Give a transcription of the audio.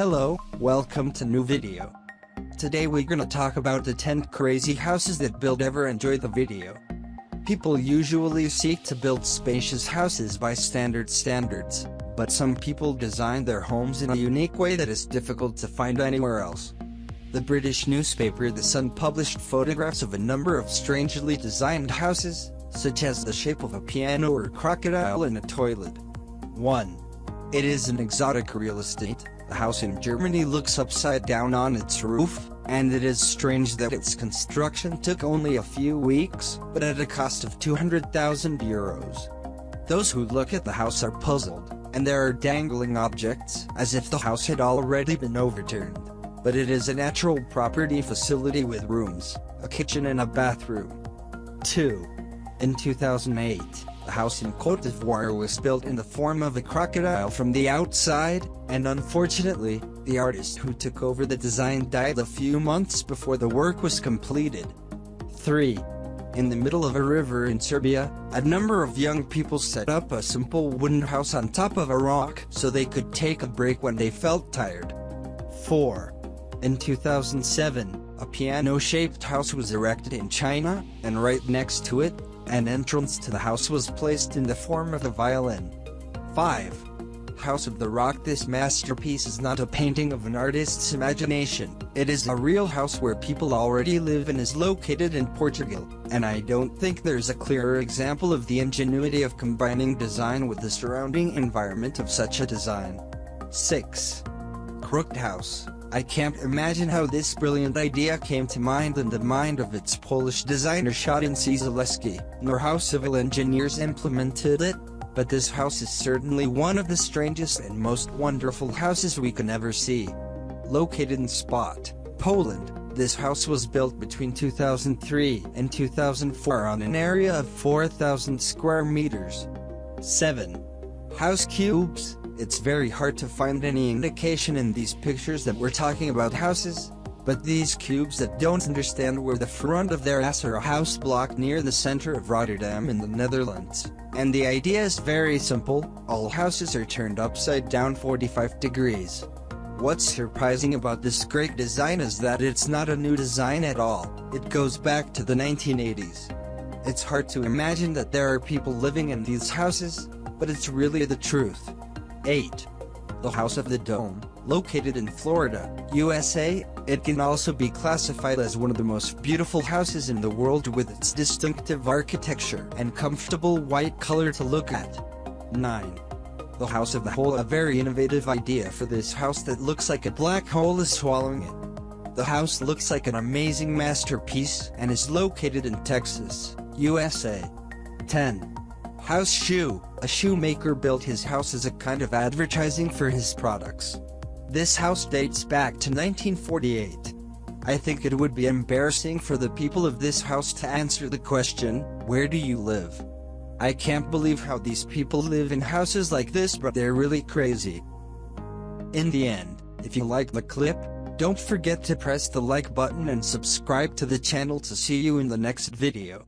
Hello, welcome to new video. Today we're gonna talk about the 10 crazy houses that build ever. Enjoy the video. People usually seek to build spacious houses by standards, but some people design their homes in a unique way that is difficult to find anywhere else. The British newspaper The Sun published photographs of a number of strangely designed houses, such as the shape of a piano or crocodile in a toilet. 1. It is an exotic real estate. The house in Germany looks upside down on its roof, and it is strange that its construction took only a few weeks, but at a cost of €200,000. Those who look at the house are puzzled, and there are dangling objects, as if the house had already been overturned. But it is a natural property facility with rooms, a kitchen and a bathroom. 2. In 2008, the house in Côte d'Ivoire was built in the form of a crocodile from the outside, and unfortunately, the artist who took over the design died a few months before the work was completed. 3. In the middle of a river in Serbia, a number of young people set up a simple wooden house on top of a rock so they could take a break when they felt tired. 4. In 2007, a piano-shaped house was erected in China, and right next to it, an entrance to the house was placed in the form of a violin. 5. House of the Rock. This masterpiece is not a painting of an artist's imagination, it is a real house where people already live and is located in Portugal, and I don't think there's a clearer example of the ingenuity of combining design with the surrounding environment of such a design. 6. Crooked House. I can't imagine how this brilliant idea came to mind in the mind of its Polish designer Szotynczy Zaleski, nor how civil engineers implemented it, but this house is certainly one of the strangest and most wonderful houses we can ever see. Located in Spot, Poland, this house was built between 2003 and 2004 on an area of 4,000 square meters. 7. House cubes. It's very hard to find any indication in these pictures that we're talking about houses, but these cubes that don't understand where the front of their ass are a house block near the center of Rotterdam in the Netherlands, and the idea is very simple: all houses are turned upside down 45 degrees. What's surprising about this great design is that it's not a new design at all, it goes back to the 1980s. It's hard to imagine that there are people living in these houses, but it's really the truth. 8. The House of the Dome. Located in Florida, USA, it can also be classified as one of the most beautiful houses in the world with its distinctive architecture and comfortable white color to look at. 9. The House of the Hole. A very innovative idea for this house that looks like a black hole is swallowing it. The house looks like an amazing masterpiece and is located in Texas, USA. 10. House Shoe. A shoemaker built his house as a kind of advertising for his products. This house dates back to 1948. I think it would be embarrassing for the people of this house to answer the question, "Where do you live?" I can't believe how these people live in houses like this, but they're really crazy. In the end, if you like the clip, don't forget to press the like button and subscribe to the channel to see you in the next video.